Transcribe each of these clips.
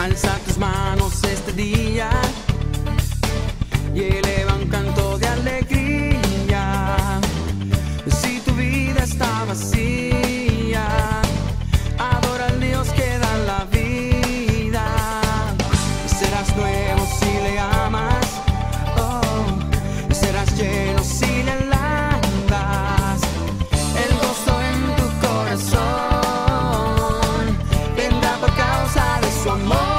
Alza tus manos este día y eleva un canto de alegría. Si tu vida está vacía, adora al Dios que da la vida. Serás nuevo si le amas, oh, serás lleno si le alabas. El gozo en tu corazón vendrá por causa de su amor.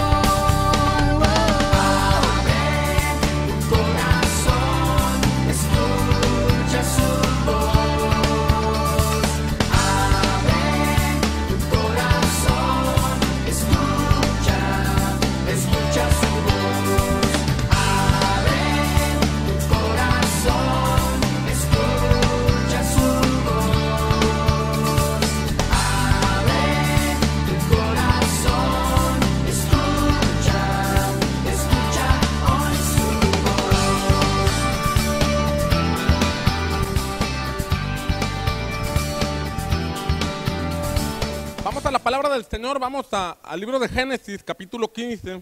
Vamos a la palabra del Señor, vamos al libro de Génesis, capítulo 15.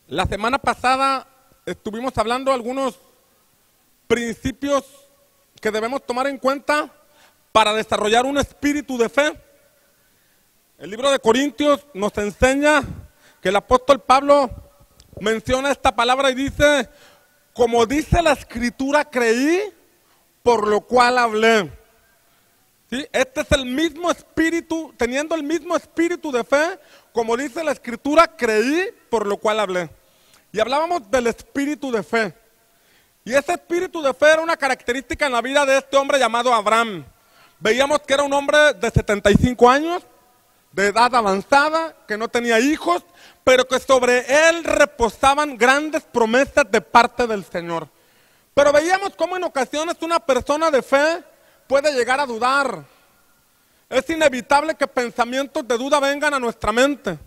La semana pasada estuvimos hablando de algunos principios que debemos tomar en cuenta para desarrollar un espíritu de fe. El libro de Corintios nos enseña que el apóstol Pablo menciona esta palabra y dice: como dice la Escritura, creí, por lo cual hablé. ¿Sí? Este es el mismo espíritu, teniendo el mismo espíritu de fe, como dice la Escritura, creí, por lo cual hablé. Y hablábamos del espíritu de fe. Y ese espíritu de fe era una característica en la vida de este hombre llamado Abraham. Veíamos que era un hombre de 75 años, de edad avanzada, que no tenía hijos, pero que sobre él reposaban grandes promesas de parte del Señor. Pero veíamos cómo en ocasiones una persona de fe puede llegar a dudar. Es inevitable que pensamientos de duda vengan a nuestra mente.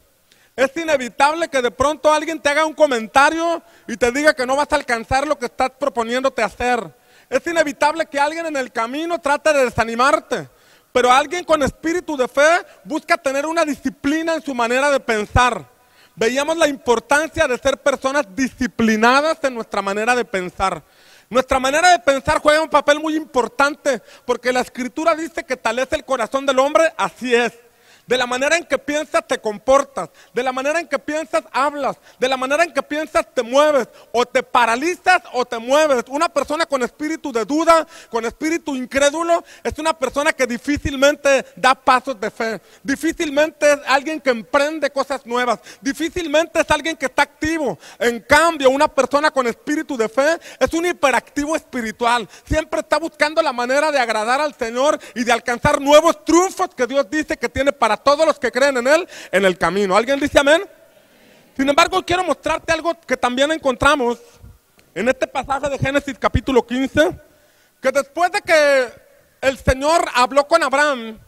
Es inevitable que de pronto alguien te haga un comentario y te diga que no vas a alcanzar lo que estás proponiéndote hacer. Es inevitable que alguien en el camino trate de desanimarte. Pero alguien con espíritu de fe busca tener una disciplina en su manera de pensar. Veíamos la importancia de ser personas disciplinadas en nuestra manera de pensar. Nuestra manera de pensar juega un papel muy importante, porque la Escritura dice que tal es el corazón del hombre, así es. De la manera en que piensas te comportas, de la manera en que piensas hablas, de la manera en que piensas te mueves, o te paralizas o te mueves. Una persona con espíritu de duda, con espíritu incrédulo, es una persona que difícilmente da pasos de fe, difícilmente es alguien que emprende cosas nuevas, difícilmente es alguien que está activo. En cambio, una persona con espíritu de fe es un hiperactivo espiritual, siempre está buscando la manera de agradar al Señor y de alcanzar nuevos triunfos que Dios dice que tiene para todos los que creen en Él en el camino. ¿Alguien dice amén? Sin embargo, quiero mostrarte algo que también encontramos en este pasaje de Génesis capítulo 15, que después de que el Señor habló con Abraham,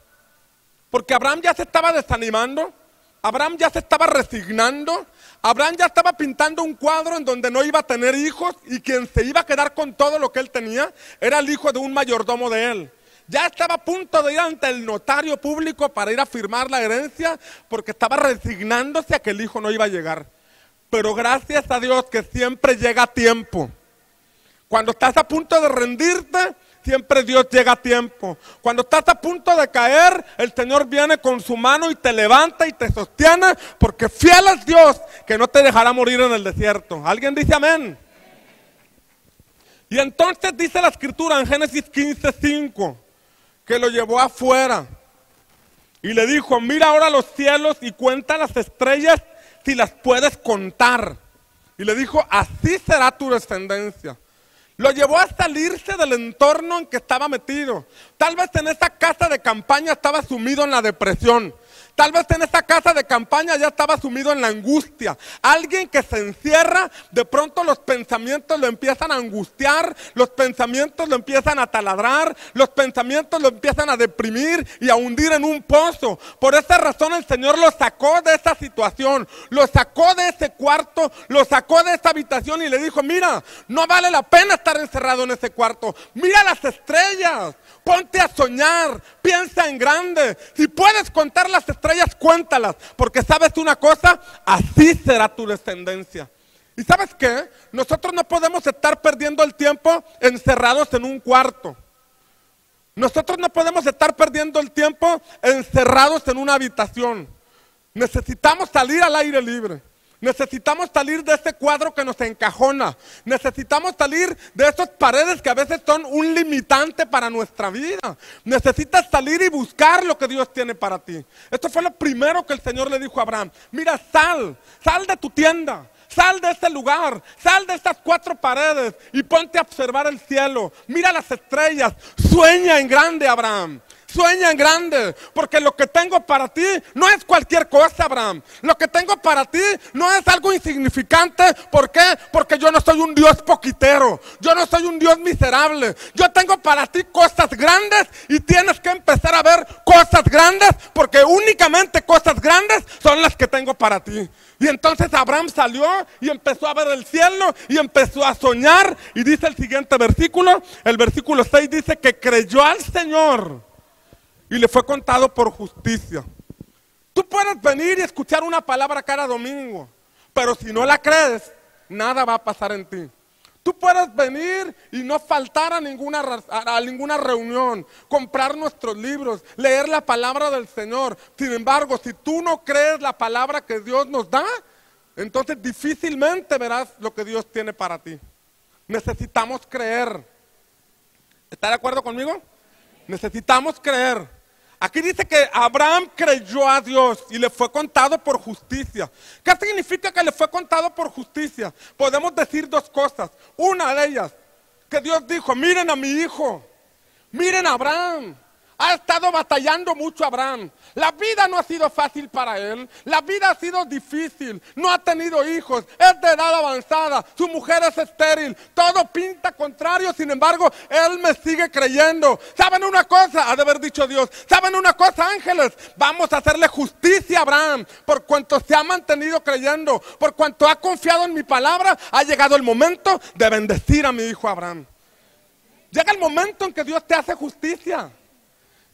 porque Abraham ya se estaba desanimando, Abraham ya se estaba resignando, Abraham ya estaba pintando un cuadro en donde no iba a tener hijos y quien se iba a quedar con todo lo que él tenía era el hijo de un mayordomo de él. Ya estaba a punto de ir ante el notario público para ir a firmar la herencia porque estaba resignándose a que el hijo no iba a llegar. Pero gracias a Dios que siempre llega a tiempo. Cuando estás a punto de rendirte, siempre Dios llega a tiempo. Cuando estás a punto de caer, el Señor viene con su mano y te levanta y te sostiene, porque fiel es Dios que no te dejará morir en el desierto. ¿Alguien dice amén? Y entonces dice la Escritura en Génesis 15:5 que lo llevó afuera y le dijo: mira ahora los cielos y cuenta las estrellas si las puedes contar. Y le dijo: así será tu descendencia. Lo llevó a salirse del entorno en que estaba metido. Tal vez en esa casa de campaña estaba sumido en la depresión. Tal vez en esa casa de campaña ya estaba sumido en la angustia. Alguien que se encierra, de pronto los pensamientos lo empiezan a angustiar, los pensamientos lo empiezan a taladrar, los pensamientos lo empiezan a deprimir y a hundir en un pozo. Por esa razón el Señor lo sacó de esa situación, lo sacó de ese cuarto, lo sacó de esa habitación y le dijo: mira, no vale la pena estar encerrado en ese cuarto. Mira las estrellas, Ponte a soñar, piensa en grande. Si puedes contar las estrellas, cuéntalas, porque sabes una cosa, así será tu descendencia. ¿Y sabes qué? Nosotros no podemos estar perdiendo el tiempo encerrados en un cuarto. Nosotros no podemos estar perdiendo el tiempo encerrados en una habitación. Necesitamos salir al aire libre. Necesitamos salir de ese cuadro que nos encajona. Necesitamos salir de esas paredes que a veces son un limitante para nuestra vida. Necesitas salir y buscar lo que Dios tiene para ti. Esto fue lo primero que el Señor le dijo a Abraham. Mira, sal de tu tienda. Sal de ese lugar, sal de estas 4 paredes y ponte a observar el cielo. Mira las estrellas, sueña en grande, Abraham. Sueña en grande, porque lo que tengo para ti no es cualquier cosa, Abraham. Lo que tengo para ti no es algo insignificante. ¿Por qué? Porque yo no soy un Dios poquitero. Yo no soy un Dios miserable. Yo tengo para ti cosas grandes y tienes que empezar a ver cosas grandes, porque únicamente cosas grandes son las que tengo para ti. Y entonces Abraham salió y empezó a ver el cielo y empezó a soñar. Y dice el siguiente versículo, el versículo 6 dice que creyó al Señor y le fue contado por justicia. Tú puedes venir y escuchar una palabra cada domingo, pero si no la crees, nada va a pasar en ti. Tú puedes venir y no faltar a ninguna reunión, comprar nuestros libros, leer la palabra del Señor. Sin embargo, si tú no crees la palabra que Dios nos da, entonces difícilmente verás lo que Dios tiene para ti. Necesitamos creer. ¿Está de acuerdo conmigo? Necesitamos creer. Aquí dice que Abraham creyó a Dios y le fue contado por justicia. ¿Qué significa que le fue contado por justicia? Podemos decir 2 cosas. Una de ellas, que Dios dijo, miren a mi hijo, miren a Abraham. Ha estado batallando mucho Abraham. La vida no ha sido fácil para él. La vida ha sido difícil. No ha tenido hijos. Es de edad avanzada. Su mujer es estéril. Todo pinta contrario. Sin embargo, él me sigue creyendo. ¿Saben una cosa? Ha de haber dicho Dios. ¿Saben una cosa, ángeles? Vamos a hacerle justicia a Abraham. Por cuanto se ha mantenido creyendo. Por cuanto ha confiado en mi palabra. Ha llegado el momento de bendecir a mi hijo Abraham. Llega el momento en que Dios te hace justicia.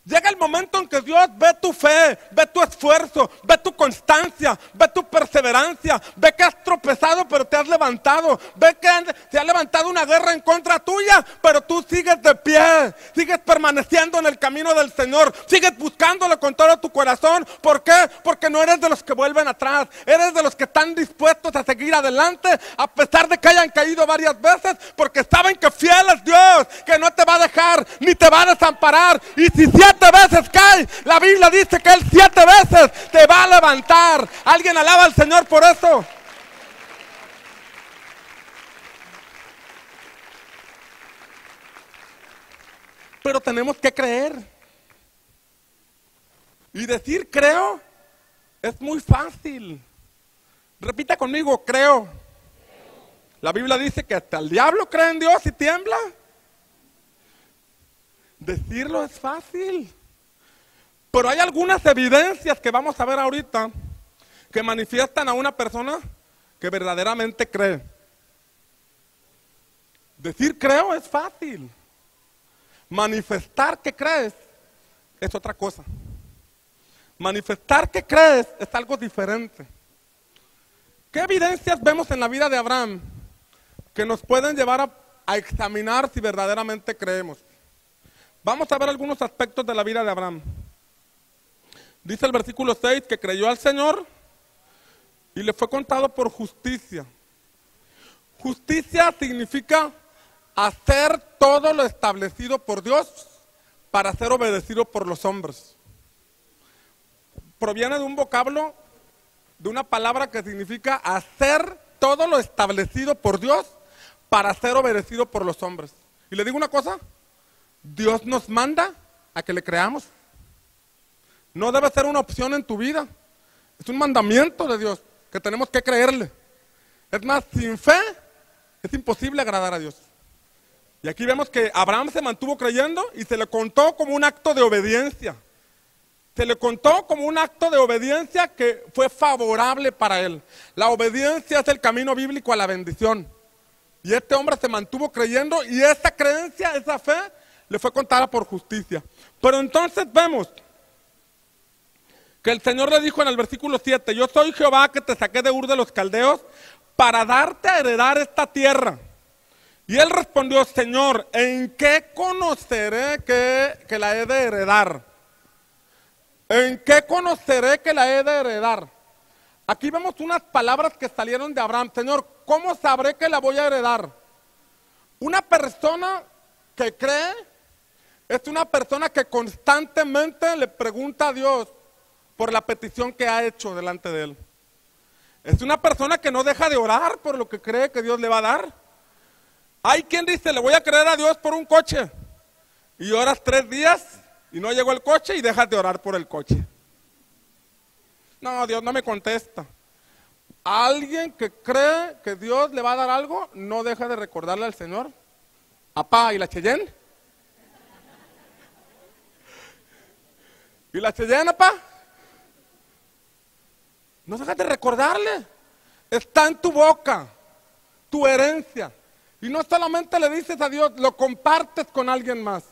Llega el momento en que Dios ve tu fe, ve tu esfuerzo, ve tu constancia, ve tu perseverancia, ve que has tropezado pero te has levantado, ve que se ha levantado una guerra en contra tuya, pero tú sigues de pie, sigues permaneciendo en el camino del Señor, sigues buscándolo con todo tu corazón. ¿Por qué? Porque no eres de los que vuelven atrás, eres de los que están dispuestos a seguir adelante a pesar de que hayan caído varias veces, porque saben que fiel es Dios, que no te va a dejar ni te va a desamparar. Y si 7 veces cae, la Biblia dice que Él 7 veces te va a levantar. ¿Alguien alaba al Señor por eso? Pero tenemos que creer. Y decir creo es muy fácil. Repita conmigo, creo. La Biblia dice que hasta el diablo cree en Dios y tiembla. Decirlo es fácil. Pero hay algunas evidencias que vamos a ver ahorita que manifiestan a una persona que verdaderamente cree. Decir creo es fácil. Manifestar que crees es otra cosa. Manifestar que crees es algo diferente. ¿Qué evidencias vemos en la vida de Abraham que nos pueden llevar a examinar si verdaderamente creemos? Vamos a ver algunos aspectos de la vida de Abraham. Dice el versículo 6 que creyó al Señor y le fue contado por justicia. Justicia significa hacer todo lo establecido por Dios para ser obedecido por los hombres. Proviene de un vocablo, de una palabra que significa hacer todo lo establecido por Dios para ser obedecido por los hombres. Y le digo una cosa, Dios nos manda a que le creamos. No debe ser una opción en tu vida. Es un mandamiento de Dios que tenemos que creerle. Es más, sin fe es imposible agradar a Dios. Y aquí vemos que Abraham se mantuvo creyendo y se le contó como un acto de obediencia. Se le contó como un acto de obediencia que fue favorable para él. La obediencia es el camino bíblico a la bendición. Y este hombre se mantuvo creyendo y esa creencia, esa fe, le fue contada por justicia. Pero entonces vemos que el Señor le dijo en el versículo 7, yo soy Jehová que te saqué de Ur de los Caldeos para darte a heredar esta tierra. Y él respondió, Señor, ¿en qué conoceré que la he de heredar? ¿En qué conoceré que la he de heredar? Aquí vemos unas palabras que salieron de Abraham. Señor, ¿cómo sabré que la voy a heredar? Una persona que cree es una persona que constantemente le pregunta a Dios por la petición que ha hecho delante de él. Es una persona que no deja de orar por lo que cree que Dios le va a dar. Hay quien dice, le voy a creer a Dios por un coche. Y oras 3 días y no llegó el coche y dejas de orar por el coche. No, Dios no me contesta. Alguien que cree que Dios le va a dar algo, no deja de recordarle al Señor. Apá, ¿y la Cheyenne? ¿Y la Cheyenne, apá? No dejas de recordarle. Está en tu boca, tu herencia. Y no solamente le dices a Dios, lo compartes con alguien más.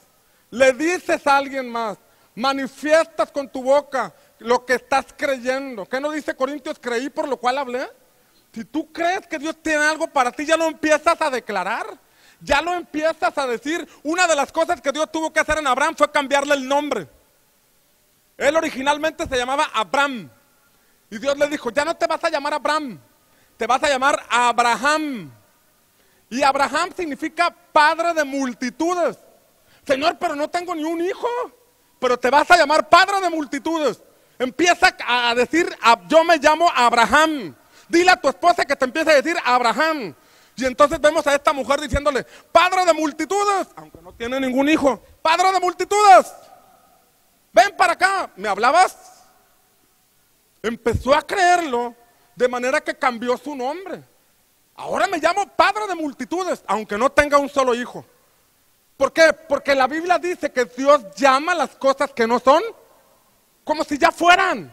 Le dices a alguien más. Manifiestas con tu boca lo que estás creyendo. ¿Qué no dice Corintios? Creí por lo cual hablé. Si tú crees que Dios tiene algo para ti, ya lo empiezas a declarar. Ya lo empiezas a decir. Una de las cosas que Dios tuvo que hacer en Abraham fue cambiarle el nombre. Él originalmente se llamaba Abram. Y Dios le dijo, ya no te vas a llamar Abram, te vas a llamar Abraham. Y Abraham significa padre de multitudes. Señor, pero no tengo ni un hijo. Pero te vas a llamar padre de multitudes. Empieza a decir, yo me llamo Abraham. Dile a tu esposa que te empiece a decir Abraham. Y entonces vemos a esta mujer diciéndole, padre de multitudes, aunque no tiene ningún hijo. Padre de multitudes, ven para acá. ¿Me hablabas? Empezó a creerlo, de manera que cambió su nombre. Ahora me llamo padre de multitudes, aunque no tenga un solo hijo. ¿Por qué? Porque la Biblia dice que Dios llama las cosas que no son como si ya fueran.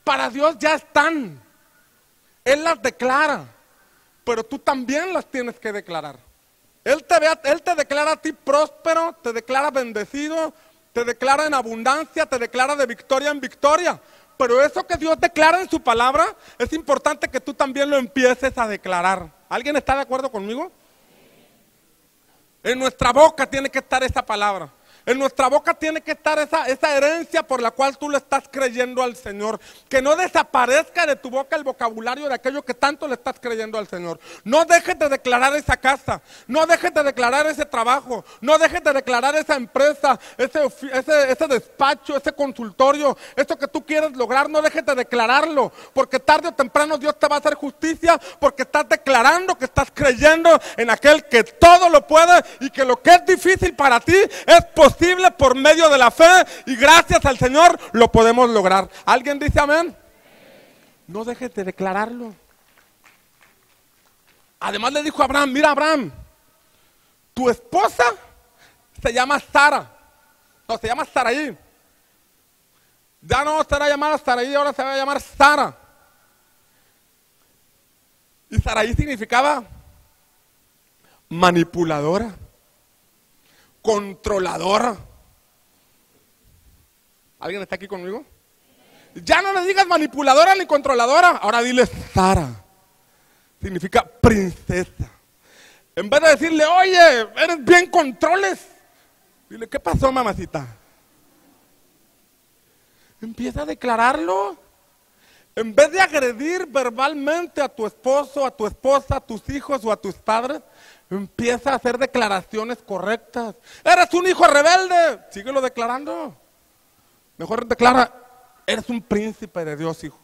Para Dios ya están. Él las declara, pero tú también las tienes que declarar. Él te declara a ti próspero, te declara bendecido, te declara en abundancia, te declara de victoria en victoria. Pero eso que Dios declara en su palabra, es importante que tú también lo empieces a declarar. ¿Alguien está de acuerdo conmigo? En nuestra boca tiene que estar esa palabra. En nuestra boca tiene que estar esa herencia por la cual tú le estás creyendo al Señor. Que no desaparezca de tu boca el vocabulario de aquello que tanto le estás creyendo al Señor. No dejes de declarar esa casa. No dejes de declarar ese trabajo. No dejes de declarar esa empresa, ese despacho, ese consultorio. Eso que tú quieres lograr, no dejes de declararlo. Porque tarde o temprano Dios te va a hacer justicia. Porque estás declarando que estás creyendo en aquel que todo lo puede. Y que lo que es difícil para ti es posible por medio de la fe, y gracias al Señor lo podemos lograr. ¿Alguien dice amén? No dejes de declararlo. Además le dijo a Abraham, mira Abraham, tu esposa se llama Sara. No, se llama Saraí. Ya no será llamada Saraí, ahora se va a llamar Sara. Y Saraí significaba manipuladora, controladora. ¿Alguien está aquí conmigo? Ya no le digas manipuladora ni controladora, ahora dile Sara. Significa princesa. En vez de decirle, oye, eres bien controles, dile, ¿qué pasó, mamacita? Empieza a declararlo. En vez de agredir verbalmente a tu esposo, a tu esposa, a tus hijos o a tus padres, empieza a hacer declaraciones correctas. Eres un hijo rebelde, síguelo declarando. Mejor declara, eres un príncipe de Dios, hijo.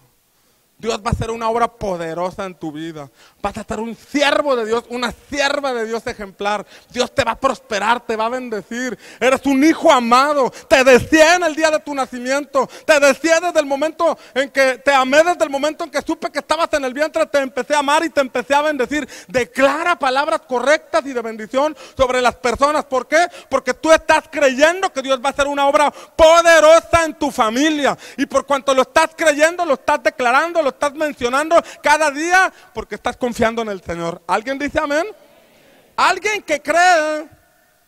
Dios va a hacer una obra poderosa en tu vida. Vas a ser un siervo de Dios, una sierva de Dios ejemplar. Dios te va a prosperar, te va a bendecir. Eres un hijo amado. Te deseé en el día de tu nacimiento. Te deseé desde el momento en que te amé, desde el momento en que supe que estabas en el vientre. Te empecé a amar y te empecé a bendecir. Declara palabras correctas y de bendición sobre las personas. ¿Por qué? Porque tú estás creyendo que Dios va a hacer una obra poderosa en tu familia. Y por cuanto lo estás creyendo, lo estás declarando, lo estás mencionando cada día, porque estás confiando en el Señor. ¿Alguien dice amén? Alguien que cree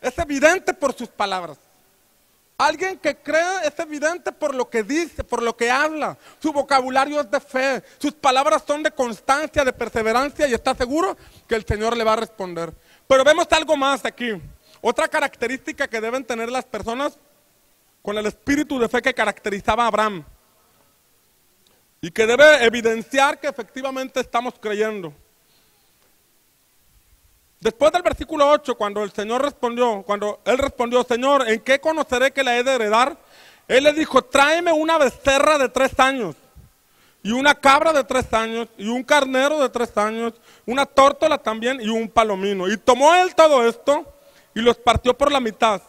es evidente por sus palabras. Alguien que cree es evidente por lo que dice, por lo que habla. Su vocabulario es de fe, sus palabras son de constancia, de perseverancia y está seguro que el Señor le va a responder. Pero vemos algo más aquí. Otra característica que deben tener las personas con el espíritu de fe que caracterizaba a Abraham y que debe evidenciar que efectivamente estamos creyendo. Después del versículo 8, cuando él respondió, Señor, ¿en qué conoceré que la he de heredar? Él le dijo, tráeme una becerra de 3 años, y una cabra de 3 años, y un carnero de 3 años, una tórtola también, y un palomino. Y tomó él todo esto, y los partió por la mitad.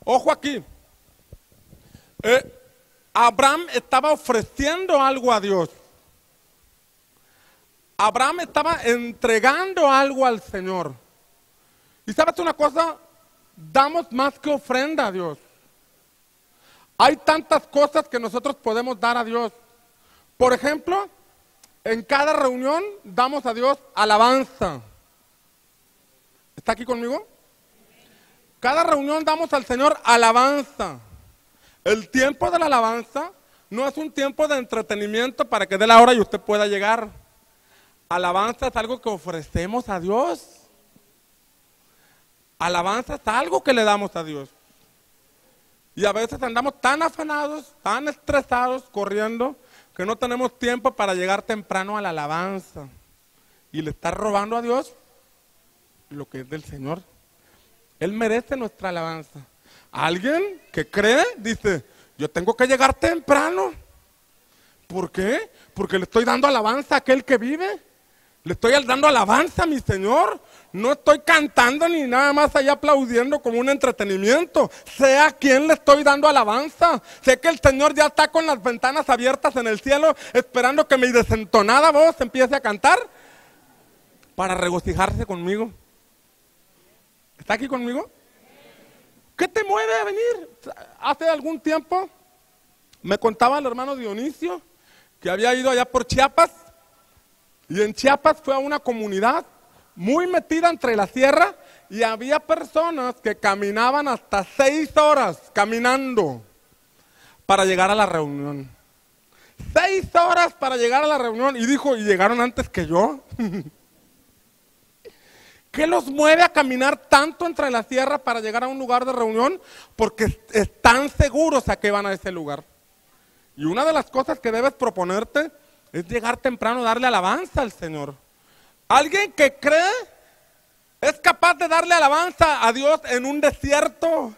Ojo aquí. Abraham estaba ofreciendo algo a Dios. Abraham estaba entregando algo al Señor. Y sabes una cosa, damos más que ofrenda a Dios. Hay tantas cosas que nosotros podemos dar a Dios. Por ejemplo, en cada reunión damos a Dios alabanza. ¿Está aquí conmigo? Cada reunión damos al Señor alabanza. El tiempo de la alabanza no es un tiempo de entretenimiento para que dé la hora y usted pueda llegar. Alabanza es algo que ofrecemos a Dios. Alabanza es algo que le damos a Dios. Y a veces andamos tan afanados, tan estresados, corriendo, que no tenemos tiempo para llegar temprano a la alabanza. Y le está robando a Dios lo que es del Señor. Él merece nuestra alabanza. Alguien que cree, dice, yo tengo que llegar temprano. ¿Por qué? Porque le estoy dando alabanza a aquel que vive. Le estoy dando alabanza a mi Señor. No estoy cantando ni nada más allá aplaudiendo como un entretenimiento. Sé a quién le estoy dando alabanza. Sé que el Señor ya está con las ventanas abiertas en el cielo, esperando que mi desentonada voz empiece a cantar para regocijarse conmigo. ¿Está aquí conmigo? ¿Qué te mueve a venir? Hace algún tiempo me contaba el hermano Dionisio que había ido allá por Chiapas. Y en Chiapas fue a una comunidad muy metida entre la sierra y había personas que caminaban hasta 6 horas caminando para llegar a la reunión. 6 horas para llegar a la reunión. Y dijo, ¿y llegaron antes que yo? ¿Qué los mueve a caminar tanto entre la sierra para llegar a un lugar de reunión? Porque están seguros a que van a ese lugar. Y una de las cosas que debes proponerte es llegar temprano, darle alabanza al Señor. Alguien que cree es capaz de darle alabanza a Dios en un desierto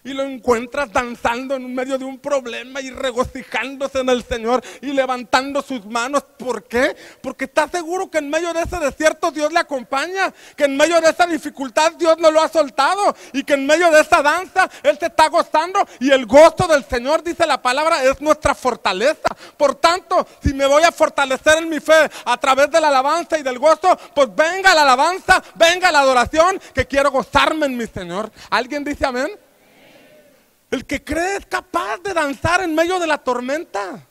y lo encuentras danzando en medio de un problema y regocijándose en el Señor y levantando sus manos. ¿Por qué? Porque está seguro que en medio de ese desierto Dios le acompaña, que en medio de esa dificultad Dios no lo ha soltado y que en medio de esa danza Él se está gozando y el gozo del Señor, dice la palabra, es nuestra fortaleza. Por tanto, si me voy a fortalecer en mi fe a través de la alabanza y del gozo, pues venga la alabanza, venga la adoración, que quiero gozarme en mi Señor. ¿Alguien dice amén? El que cree es capaz de danzar en medio de la tormenta.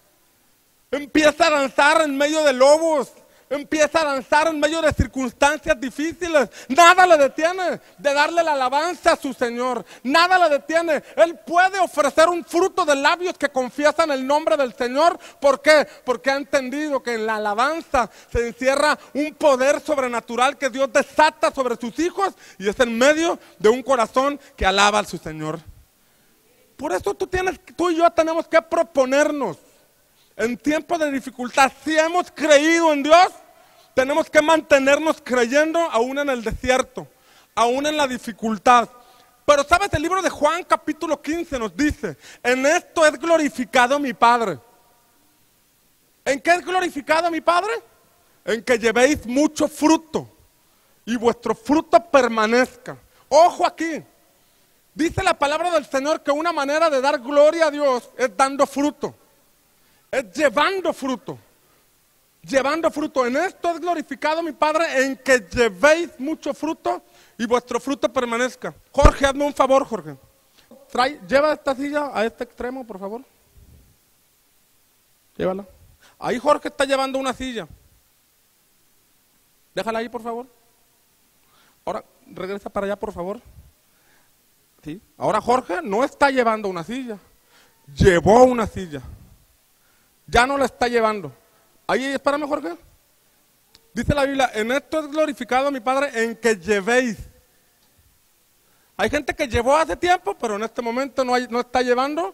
Empieza a danzar en medio de lobos. Empieza a danzar en medio de circunstancias difíciles. Nada le detiene de darle la alabanza a su Señor. Nada le detiene. Él puede ofrecer un fruto de labios que confiesan el nombre del Señor. ¿Por qué? Porque ha entendido que en la alabanza se encierra un poder sobrenatural que Dios desata sobre sus hijos y es en medio de un corazón que alaba a su Señor. Por eso tú y yo tenemos que proponernos en tiempos de dificultad. Si hemos creído en Dios, tenemos que mantenernos creyendo aún en el desierto, aún en la dificultad. Pero sabes, el libro de Juan capítulo 15 nos dice, en esto es glorificado mi Padre. ¿En qué es glorificado mi Padre? En que llevéis mucho fruto y vuestro fruto permanezca. Ojo aquí. Dice la palabra del Señor que una manera de dar gloria a Dios es dando fruto. Es llevando fruto. Llevando fruto. En esto es glorificado mi Padre, en que llevéis mucho fruto y vuestro fruto permanezca. Jorge, hazme un favor, Jorge. Lleva esta silla a este extremo, por favor. Llévala. Ahí Jorge está llevando una silla. Déjala ahí, por favor. Ahora, regresa para allá, por favor. ¿Sí? Ahora Jorge no está llevando una silla, llevó una silla. Ya no la está llevando. Ahí, espérame, Jorge. Dice la Biblia, en esto es glorificado mi Padre, en que llevéis. Hay gente que llevó hace tiempo, pero en este momento no está llevando,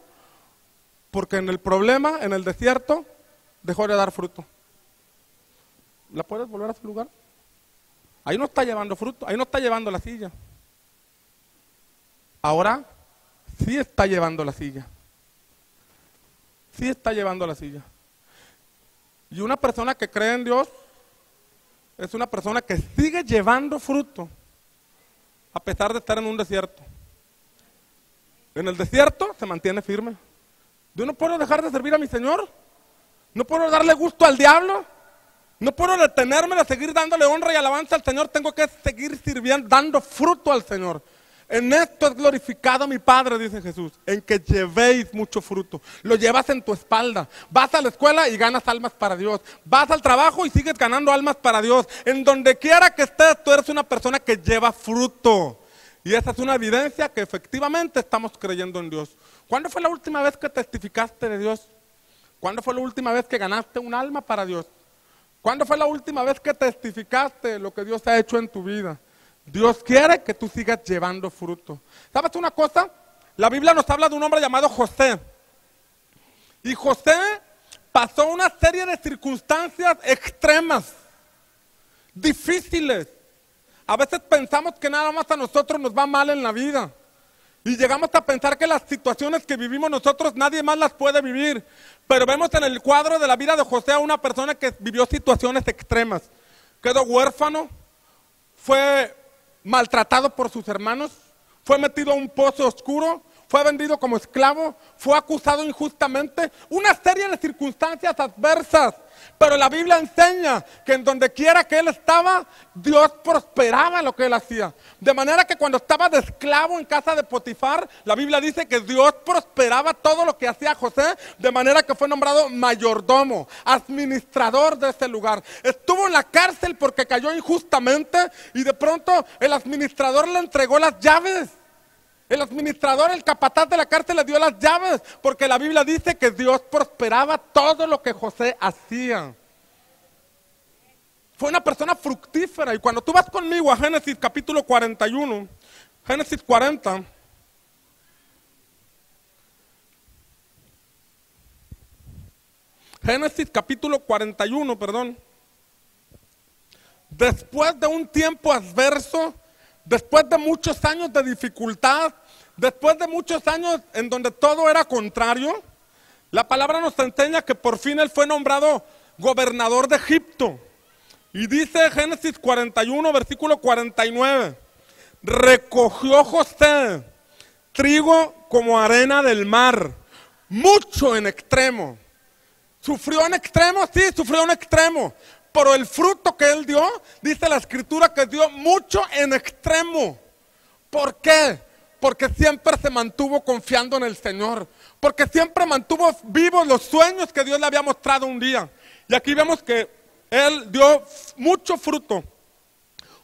porque en el problema, en el desierto, dejó de dar fruto. ¿La puedes volver a su lugar? Ahí no está llevando fruto, ahí no está llevando la silla. Ahora sí está llevando la silla. Sí está llevando la silla. Y una persona que cree en Dios es una persona que sigue llevando fruto a pesar de estar en un desierto. En el desierto se mantiene firme. Yo no puedo dejar de servir a mi Señor. No puedo darle gusto al diablo. No puedo detenerme de seguir dándole honra y alabanza al Señor. Tengo que seguir sirviendo, dando fruto al Señor. En esto es glorificado mi Padre, dice Jesús, en que llevéis mucho fruto. Lo llevas en tu espalda. Vas a la escuela y ganas almas para Dios. Vas al trabajo y sigues ganando almas para Dios. En donde quiera que estés, tú eres una persona que lleva fruto. Y esa es una evidencia que efectivamente estamos creyendo en Dios. ¿Cuándo fue la última vez que testificaste de Dios? ¿Cuándo fue la última vez que ganaste un alma para Dios? ¿Cuándo fue la última vez que testificaste lo que Dios ha hecho en tu vida? Dios quiere que tú sigas llevando fruto. ¿Sabes una cosa? La Biblia nos habla de un hombre llamado José. Y José pasó una serie de circunstancias extremas, difíciles. A veces pensamos que nada más a nosotros nos va mal en la vida. Y llegamos a pensar que las situaciones que vivimos nosotros nadie más las puede vivir. Pero vemos en el cuadro de la vida de José a una persona que vivió situaciones extremas. Quedó huérfano, fue maltratado por sus hermanos, fue metido a un pozo oscuro, fue vendido como esclavo, fue acusado injustamente, una serie de circunstancias adversas. Pero la Biblia enseña que en donde quiera que él estaba, Dios prosperaba lo que él hacía. De manera que cuando estaba de esclavo en casa de Potifar, la Biblia dice que Dios prosperaba todo lo que hacía José, de manera que fue nombrado mayordomo, administrador de ese lugar. Estuvo en la cárcel porque cayó injustamente y de pronto el administrador le entregó las llaves. El administrador, el capataz de la cárcel le dio las llaves, porque la Biblia dice que Dios prosperaba todo lo que José hacía. Fue una persona fructífera. Y cuando tú vas conmigo a Génesis capítulo 41, Génesis 40, Génesis capítulo 41, perdón. Después de un tiempo adverso, después de muchos años de dificultad, después de muchos años en donde todo era contrario, la palabra nos enseña que por fin él fue nombrado gobernador de Egipto. Y dice Génesis 41, versículo 49, recogió José trigo como arena del mar, mucho en extremo. ¿Sufrió en extremo? Sí, sufrió en extremo. Pero el fruto que él dio, dice la escritura que dio mucho en extremo. ¿Por qué? Porque siempre se mantuvo confiando en el Señor. Porque siempre mantuvo vivos los sueños que Dios le había mostrado un día. Y aquí vemos que él dio mucho fruto.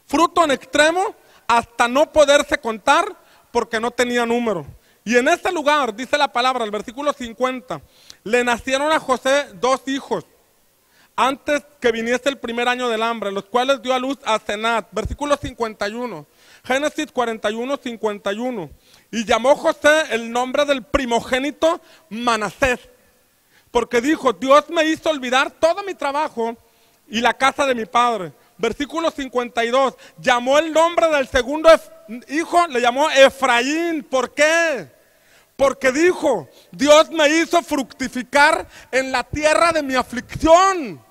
Fruto en extremo hasta no poderse contar porque no tenía número. Y en ese lugar, dice la palabra, el versículo 50, le nacieron a José 2 hijos. Antes que viniese el primer año del hambre, los cuales dio a luz a Senat, versículo 51, Génesis 41, 51. Y llamó José el nombre del primogénito Manasés, porque dijo, Dios me hizo olvidar todo mi trabajo y la casa de mi padre. Versículo 52, llamó el nombre del segundo hijo, le llamó Efraín. ¿Por qué? Porque dijo, Dios me hizo fructificar en la tierra de mi aflicción.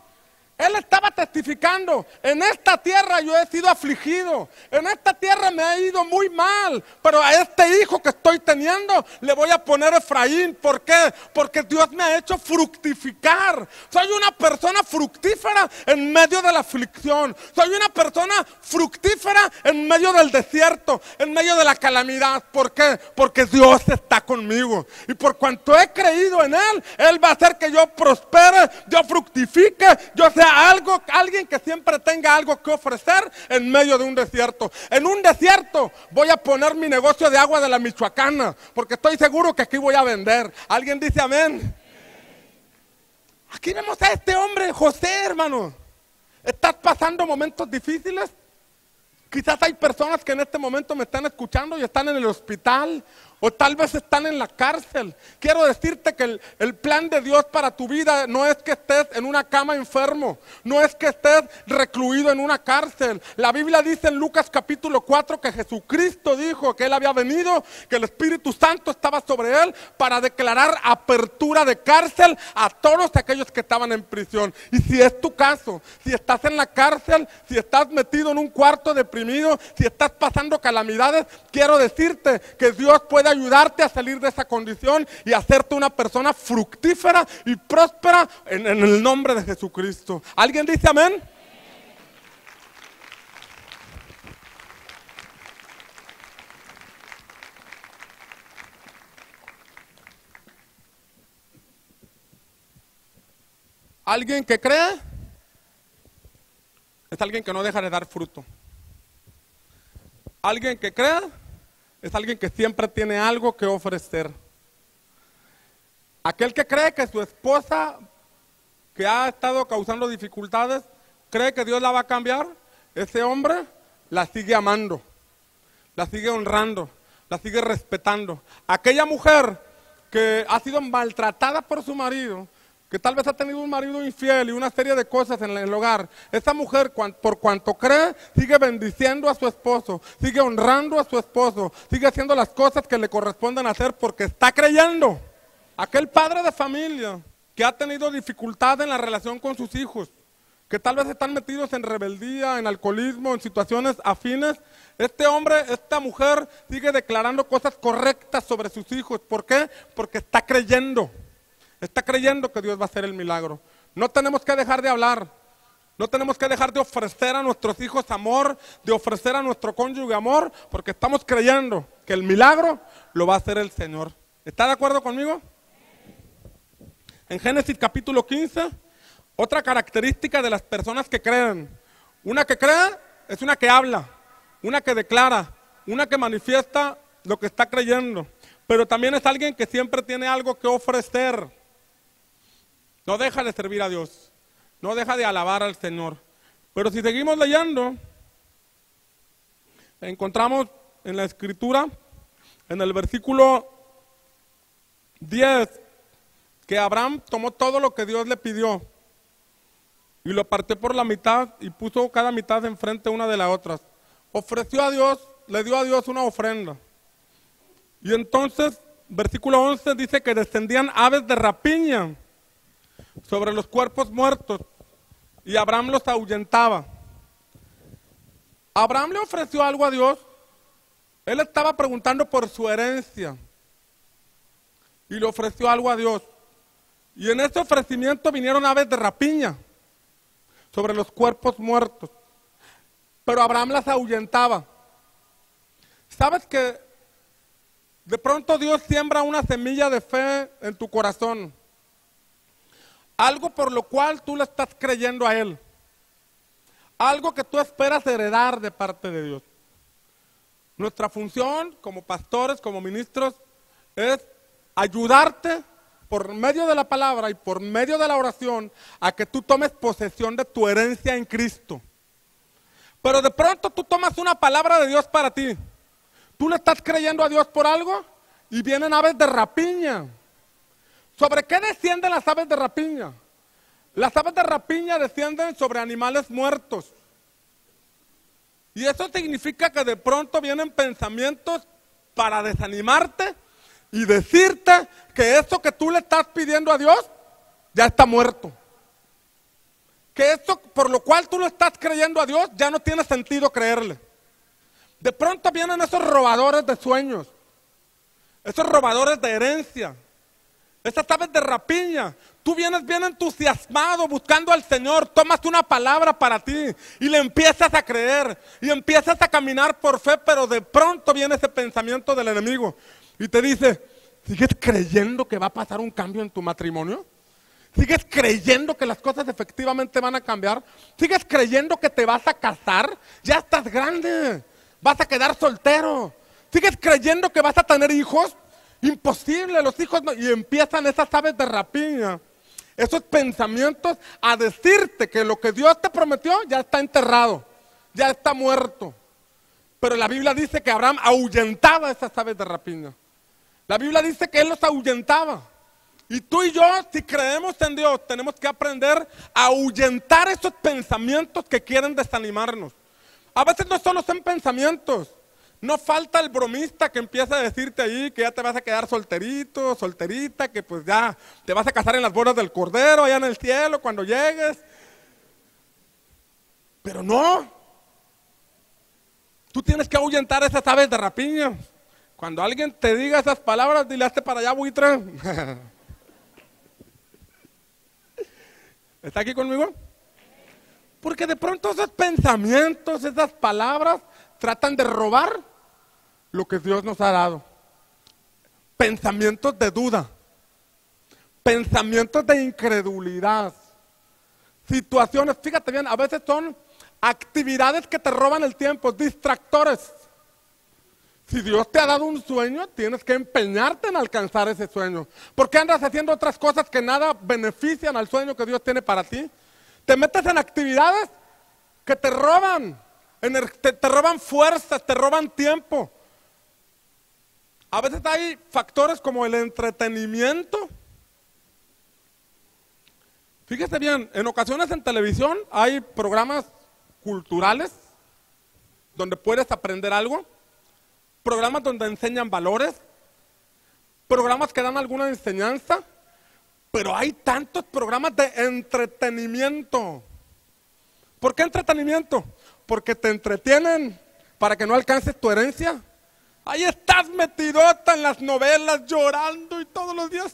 Él estaba testificando, en esta tierra yo he sido afligido, en esta tierra me ha ido muy mal, pero a este hijo que estoy teniendo le voy a poner Efraín. ¿Por qué? Porque Dios me ha hecho fructificar. Soy una persona fructífera en medio de la aflicción. Soy una persona fructífera en medio del desierto, en medio de la calamidad. ¿Por qué? Porque Dios está conmigo. Y por cuanto he creído en Él, Él va a hacer que yo prospere, yo fructifique, yo sea sea, alguien que siempre tenga algo que ofrecer en medio de un desierto. En un desierto voy a poner mi negocio de agua de la Michoacana, porque estoy seguro que aquí voy a vender. ¿Alguien dice amén? Aquí vemos a este hombre, José, hermano. ¿Estás pasando momentos difíciles? Quizás hay personas que en este momento me están escuchando y están en el hospital, o tal vez están en la cárcel. Quiero decirte que el plan de Dios para tu vida no es que estés en una cama enfermo, no es que estés recluido en una cárcel. La Biblia dice en Lucas capítulo 4 que Jesucristo dijo que Él había venido, que el Espíritu Santo estaba sobre Él para declarar apertura de cárcel a todos aquellos que estaban en prisión. Y si es tu caso, si estás en la cárcel, si estás metido en un cuarto deprimido, si estás pasando calamidades, quiero decirte que Dios puede ayudarte a salir de esa condición y hacerte una persona fructífera y próspera en el nombre de Jesucristo. ¿Alguien dice amén? Alguien que cree es alguien que no deja de dar fruto. Alguien que cree es alguien que siempre tiene algo que ofrecer. Aquel que cree que su esposa, que ha estado causando dificultades, cree que Dios la va a cambiar, ese hombre la sigue amando, la sigue honrando, la sigue respetando. Aquella mujer que ha sido maltratada por su marido, que tal vez ha tenido un marido infiel y una serie de cosas en el hogar, esa mujer por cuanto cree, sigue bendiciendo a su esposo, sigue honrando a su esposo, sigue haciendo las cosas que le corresponden hacer porque está creyendo. Aquel padre de familia que ha tenido dificultad en la relación con sus hijos, que tal vez están metidos en rebeldía, en alcoholismo, en situaciones afines, este hombre, esta mujer sigue declarando cosas correctas sobre sus hijos. ¿Por qué? Porque está creyendo. Está creyendo que Dios va a hacer el milagro. No tenemos que dejar de hablar. No tenemos que dejar de ofrecer a nuestros hijos amor, de ofrecer a nuestro cónyuge amor, porque estamos creyendo que el milagro lo va a hacer el Señor. ¿Está de acuerdo conmigo? En Génesis capítulo 15, otra característica de las personas que creen. Una que cree es una que habla, una que declara, una que manifiesta lo que está creyendo. Pero también es alguien que siempre tiene algo que ofrecer. No deja de servir a Dios, no deja de alabar al Señor. Pero si seguimos leyendo, encontramos en la Escritura, en el versículo 10, que Abraham tomó todo lo que Dios le pidió y lo partió por la mitad y puso cada mitad enfrente una de las otras. Ofreció a Dios, le dio a Dios una ofrenda. Y entonces, versículo 11 dice que descendían aves de rapiña sobre los cuerpos muertos y Abraham los ahuyentaba. Abraham le ofreció algo a Dios. Él estaba preguntando por su herencia y le ofreció algo a Dios. Y en ese ofrecimiento vinieron aves de rapiña sobre los cuerpos muertos, pero Abraham las ahuyentaba. ¿Sabes que de pronto Dios siembra una semilla de fe en tu corazón? Algo por lo cual tú le estás creyendo a Él. Algo que tú esperas heredar de parte de Dios. Nuestra función como pastores, como ministros, es ayudarte por medio de la palabra y por medio de la oración a que tú tomes posesión de tu herencia en Cristo. Pero de pronto tú tomas una palabra de Dios para ti. Tú le estás creyendo a Dios por algo y vienen aves de rapiña. ¿Sobre qué descienden las aves de rapiña? Las aves de rapiña descienden sobre animales muertos. Y eso significa que de pronto vienen pensamientos para desanimarte y decirte que eso que tú le estás pidiendo a Dios ya está muerto. Que eso por lo cual tú le estás creyendo a Dios ya no tiene sentido creerle. De pronto vienen esos robadores de sueños, esos robadores de herencia, esas aves de rapiña. Tú vienes bien entusiasmado buscando al Señor, tomas una palabra para ti y le empiezas a creer y empiezas a caminar por fe, pero de pronto viene ese pensamiento del enemigo y te dice: ¿sigues creyendo que va a pasar un cambio en tu matrimonio? ¿Sigues creyendo que las cosas efectivamente van a cambiar? ¿Sigues creyendo que te vas a casar? Ya estás grande, vas a quedar soltero. ¿Sigues creyendo que vas a tener hijos? Imposible, los hijos no. Y empiezan esas aves de rapiña, esos pensamientos a decirte que lo que Dios te prometió ya está enterrado, ya está muerto. Pero la Biblia dice que Abraham ahuyentaba esas aves de rapiña. La Biblia dice que él los ahuyentaba. Y tú y yo, si creemos en Dios, tenemos que aprender a ahuyentar esos pensamientos que quieren desanimarnos. A veces no solo son pensamientos. No falta el bromista que empieza a decirte ahí que ya te vas a quedar solterito, solterita, que pues ya te vas a casar en las bodas del Cordero, allá en el cielo, cuando llegues. Pero no. Tú tienes que ahuyentar esas aves de rapiña. Cuando alguien te diga esas palabras, dile, hazte para allá, buitre. ¿Está aquí conmigo? Porque de pronto esos pensamientos, esas palabras, tratan de robar lo que Dios nos ha dado. Pensamientos de duda, pensamientos de incredulidad, situaciones, fíjate bien, a veces son actividades que te roban el tiempo, distractores. Si Dios te ha dado un sueño, tienes que empeñarte en alcanzar ese sueño. ¿Por qué andas haciendo otras cosas que nada benefician al sueño que Dios tiene para ti? Te metes en actividades que te roban, te roban fuerzas, te roban tiempo. A veces hay factores como el entretenimiento. Fíjese bien, en ocasiones en televisión hay programas culturales donde puedes aprender algo. Programas donde enseñan valores, programas que dan alguna enseñanza, pero hay tantos programas de entretenimiento. ¿Por qué entretenimiento? Porque te entretienen para que no alcances tu herencia. Ahí estás metidota en las novelas llorando y todos los días.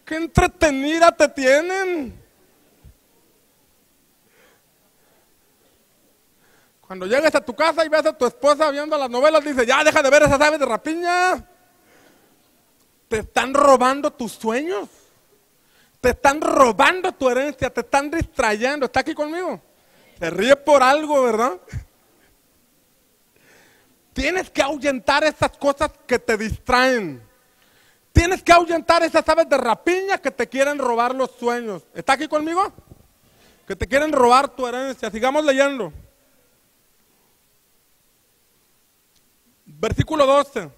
¡Qué entretenida te tienen! Cuando llegues a tu casa y ves a tu esposa viendo las novelas, dices, ya deja de ver esas aves de rapiña. Te están robando tus sueños. Te están robando tu herencia, te están distrayendo. ¿Está aquí conmigo? Se ríe por algo, ¿verdad? Tienes que ahuyentar esas cosas que te distraen. Tienes que ahuyentar esas aves de rapiña que te quieren robar los sueños. ¿Está aquí conmigo? Que te quieren robar tu herencia. Sigamos leyendo. Versículo 12.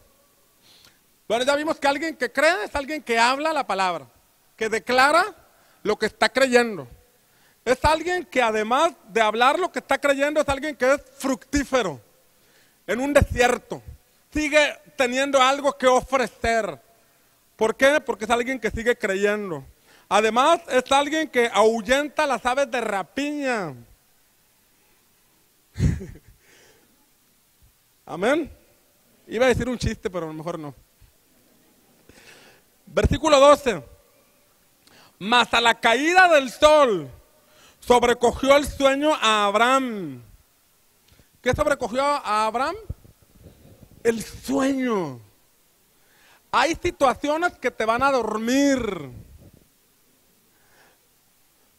Bueno, ya vimos que alguien que cree es alguien que habla la palabra, que declara lo que está creyendo. Es alguien que además de hablar lo que está creyendo, es alguien que es fructífero en un desierto. Sigue teniendo algo que ofrecer. ¿Por qué? Porque es alguien que sigue creyendo. Además, es alguien que ahuyenta las aves de rapiña. Amén. Iba a decir un chiste, pero a lo mejor no. Versículo 12. Mas a la caída del sol sobrecogió el sueño a Abraham. ¿Qué sobrecogió a Abraham? El sueño. Hay situaciones que te van a dormir.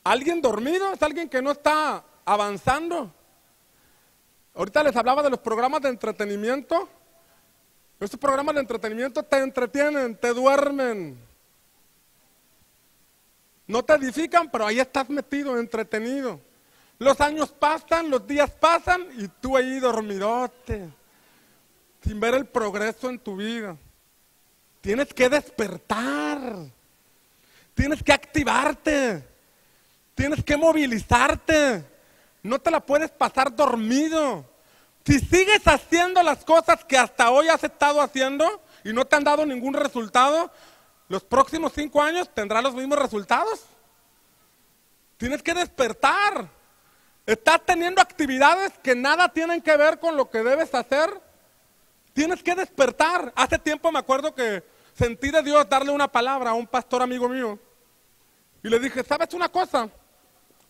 ¿Alguien dormido? ¿Es alguien que no está avanzando? Ahorita les hablaba de los programas de entretenimiento. Estos programas de entretenimiento te entretienen, te duermen. No te edifican, pero ahí estás metido, entretenido. Los años pasan, los días pasan y tú ahí dormidote, sin ver el progreso en tu vida. Tienes que despertar, tienes que activarte, tienes que movilizarte. No te la puedes pasar dormido. Si sigues haciendo las cosas que hasta hoy has estado haciendo y no te han dado ningún resultado, los próximos 5 años tendrás los mismos resultados. Tienes que despertar. Estás teniendo actividades que nada tienen que ver con lo que debes hacer. Tienes que despertar. Hace tiempo me acuerdo que sentí de Dios darle una palabra a un pastor amigo mío. Y le dije, ¿sabes una cosa?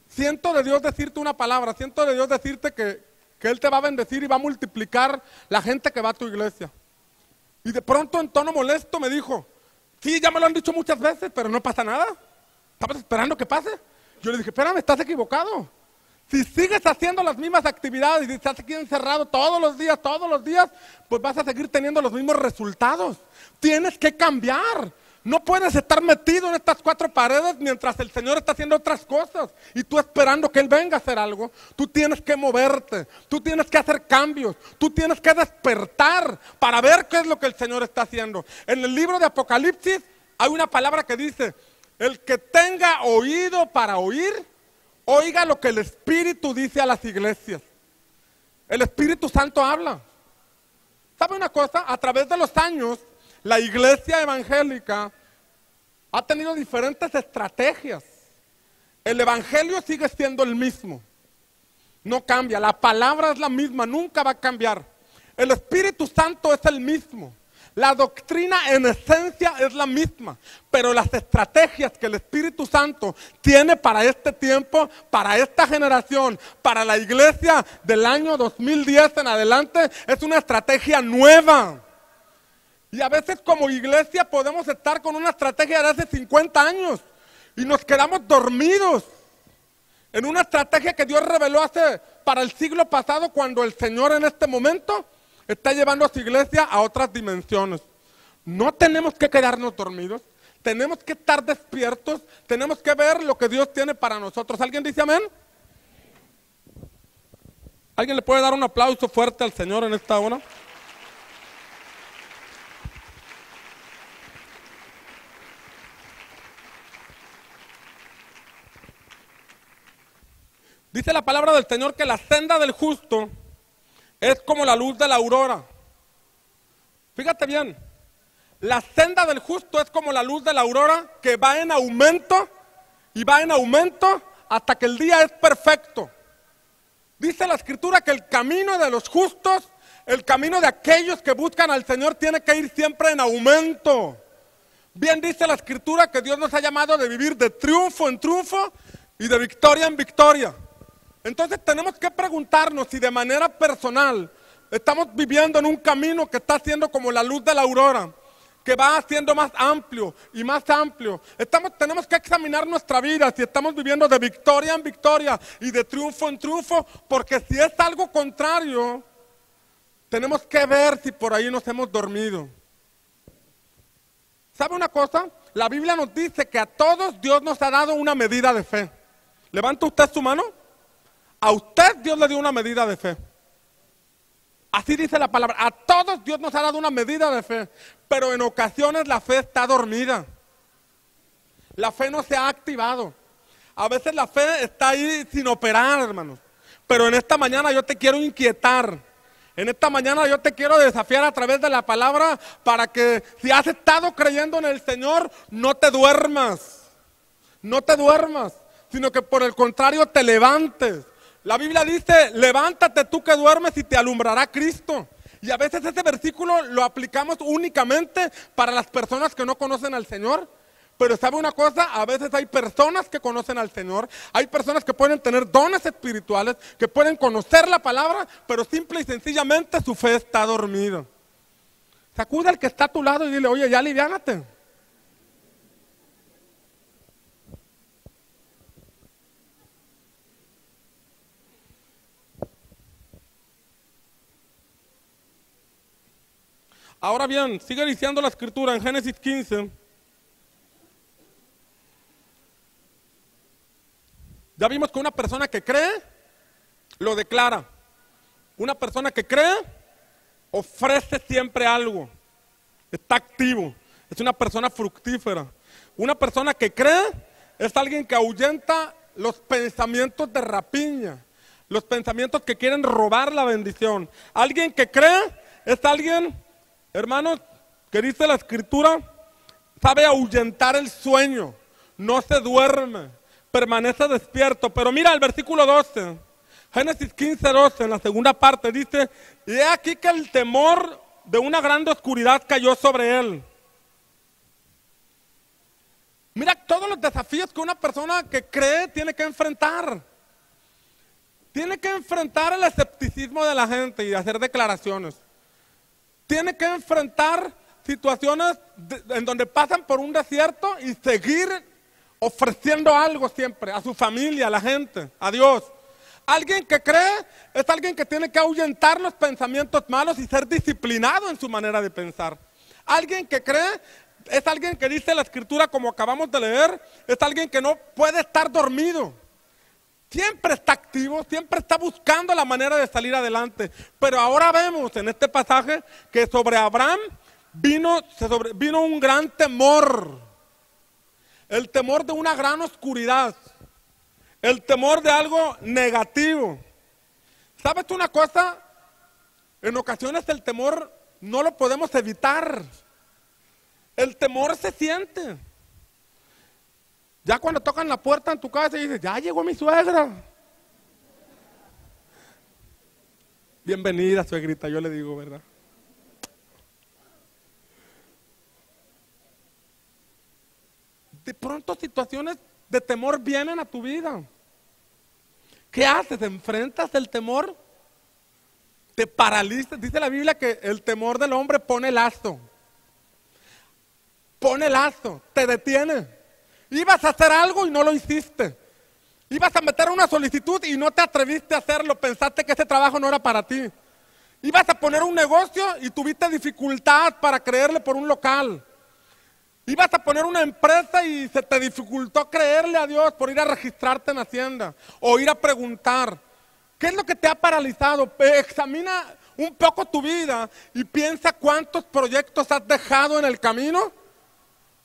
Siento de Dios decirte una palabra, siento de Dios decirte que Él te va a bendecir y va a multiplicar la gente que va a tu iglesia. Y de pronto en tono molesto me dijo, sí, ya me lo han dicho muchas veces, pero no pasa nada. ¿Estabas esperando que pase? Yo le dije, espérame, estás equivocado. Si sigues haciendo las mismas actividades y estás aquí encerrado todos los días, pues vas a seguir teniendo los mismos resultados. Tienes que cambiar. No puedes estar metido en estas cuatro paredes mientras el Señor está haciendo otras cosas y tú esperando que Él venga a hacer algo. Tú tienes que moverte, tú tienes que hacer cambios, tú tienes que despertar para ver qué es lo que el Señor está haciendo. En el libro de Apocalipsis hay una palabra que dice, el que tenga oído para oír, oiga lo que el Espíritu dice a las iglesias. El Espíritu Santo habla. ¿Sabe una cosa? A través de los años, la iglesia evangélica ha tenido diferentes estrategias. El evangelio sigue siendo el mismo. No cambia. La palabra es la misma, nunca va a cambiar. El Espíritu Santo es el mismo. La doctrina en esencia es la misma, pero las estrategias que el Espíritu Santo tiene para este tiempo, para esta generación, para la iglesia del año 2010 en adelante, es una estrategia nueva. Y a veces como iglesia podemos estar con una estrategia de hace 50 años y nos quedamos dormidos en una estrategia que Dios reveló para el siglo pasado, cuando el Señor en este momento está llevando a su iglesia a otras dimensiones. No tenemos que quedarnos dormidos, tenemos que estar despiertos, tenemos que ver lo que Dios tiene para nosotros. ¿Alguien dice amén? ¿Alguien le puede dar un aplauso fuerte al Señor en esta hora? Dice la palabra del Señor que la senda del justo es como la luz de la aurora. Fíjate bien, la senda del justo es como la luz de la aurora que va en aumento y va en aumento hasta que el día es perfecto. Dice la Escritura que el camino de los justos, el camino de aquellos que buscan al Señor, tiene que ir siempre en aumento. Bien dice la Escritura que Dios nos ha llamado de vivir de triunfo en triunfo y de victoria en victoria. Entonces tenemos que preguntarnos si de manera personal estamos viviendo en un camino que está siendo como la luz de la aurora, que va haciendo más amplio y más amplio. Tenemos que examinar nuestra vida, si estamos viviendo de victoria en victoria y de triunfo en triunfo, porque si es algo contrario, tenemos que ver si por ahí nos hemos dormido. ¿Sabe una cosa? La Biblia nos dice que a todos Dios nos ha dado una medida de fe. ¿Levanta usted su mano? A usted Dios le dio una medida de fe. Así dice la palabra. A todos Dios nos ha dado una medida de fe. Pero en ocasiones la fe está dormida. La fe no se ha activado. A veces la fe está ahí sin operar, hermanos. Pero en esta mañana yo te quiero inquietar. En esta mañana yo te quiero desafiar a través de la palabra para que si has estado creyendo en el Señor, no te duermas. No te duermas, sino que por el contrario te levantes. La Biblia dice, levántate tú que duermes y te alumbrará Cristo. Y a veces ese versículo lo aplicamos únicamente para las personas que no conocen al Señor. Pero ¿sabe una cosa? A veces hay personas que conocen al Señor, hay personas que pueden tener dones espirituales, que pueden conocer la palabra, pero simple y sencillamente su fe está dormida. Sacuda al que está a tu lado y dile, oye, ya aliviánate. Ahora bien, sigue diciendo la Escritura en Génesis 15. Ya vimos que una persona que cree, lo declara. Una persona que cree, ofrece siempre algo. Está activo. Es una persona fructífera. Una persona que cree, es alguien que ahuyenta los pensamientos de rapiña. Los pensamientos que quieren robar la bendición. Alguien que cree, es alguien, hermanos, que dice la Escritura, sabe ahuyentar el sueño. No se duerme. Permanece despierto. Pero mira el versículo 12, Génesis 15, 12, en la segunda parte dice, y he aquí que el temor de una grande oscuridad cayó sobre él. Mira todos los desafíos que una persona que cree tiene que enfrentar. Tiene que enfrentar el escepticismo de la gente y hacer declaraciones. Tiene que enfrentar situaciones en donde pasan por un desierto y seguir ofreciendo algo siempre a su familia, a la gente, a Dios. Alguien que cree es alguien que tiene que ahuyentar los pensamientos malos y ser disciplinado en su manera de pensar. Alguien que cree es alguien que dice la escritura, como acabamos de leer, es alguien que no puede estar dormido. Siempre está activo, siempre está buscando la manera de salir adelante. Pero ahora vemos en este pasaje que sobre Abraham vino un gran temor. El temor de una gran oscuridad. El temor de algo negativo. ¿Sabes una cosa? En ocasiones el temor no lo podemos evitar. El temor se siente. Ya cuando tocan la puerta en tu casa y dices, ya llegó mi suegra. Bienvenida, suegrita, yo le digo, ¿verdad? De pronto situaciones de temor vienen a tu vida. ¿Qué haces? ¿Enfrentas el temor? ¿Te paralizas? Dice la Biblia que el temor del hombre pone lazo. Pone lazo, te detiene. Ibas a hacer algo y no lo hiciste. Ibas a meter una solicitud y no te atreviste a hacerlo. Pensaste que ese trabajo no era para ti. Ibas a poner un negocio y tuviste dificultad para creerle por un local. Ibas a poner una empresa y se te dificultó creerle a Dios por ir a registrarte en Hacienda o ir a preguntar. ¿Qué es lo que te ha paralizado? Examina un poco tu vida y piensa cuántos proyectos has dejado en el camino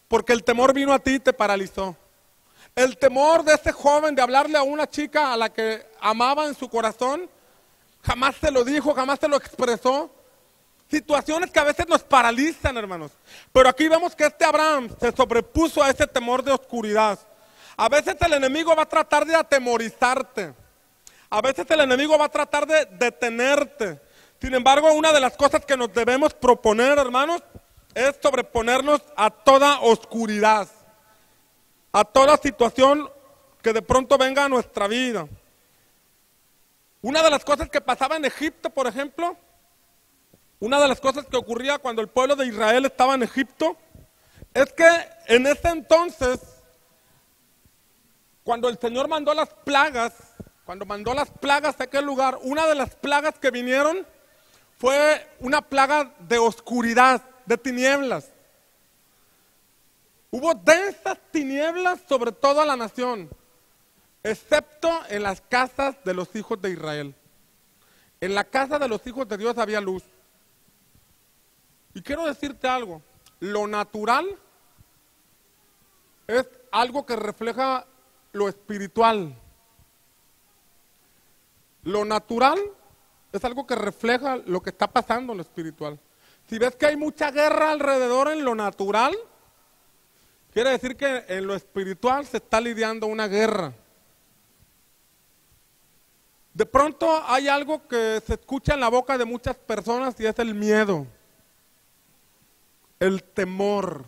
porque el temor vino a ti y te paralizó. El temor de ese joven de hablarle a una chica a la que amaba en su corazón, jamás se lo dijo, jamás se lo expresó. Situaciones que a veces nos paralizan, hermanos. Pero aquí vemos que este Abraham se sobrepuso a ese temor de oscuridad. A veces el enemigo va a tratar de atemorizarte. A veces el enemigo va a tratar de detenerte. Sin embargo, una de las cosas que nos debemos proponer, hermanos, es sobreponernos a toda oscuridad. A toda situación que de pronto venga a nuestra vida. Una de las cosas que pasaba en Egipto, por ejemplo, una de las cosas que ocurría cuando el pueblo de Israel estaba en Egipto, es que en ese entonces, cuando el Señor mandó las plagas, a aquel lugar, una de las plagas que vinieron fue una plaga de oscuridad, de tinieblas. Hubo densas tinieblas sobre toda la nación, excepto en las casas de los hijos de Israel. En la casa de los hijos de Dios había luz. Y quiero decirte algo, lo natural es algo que refleja lo espiritual. Lo natural es algo que refleja lo que está pasando en lo espiritual. Si ves que hay mucha guerra alrededor en lo natural, quiere decir que en lo espiritual se está lidiando una guerra. De pronto hay algo que se escucha en la boca de muchas personas y es el miedo. El temor.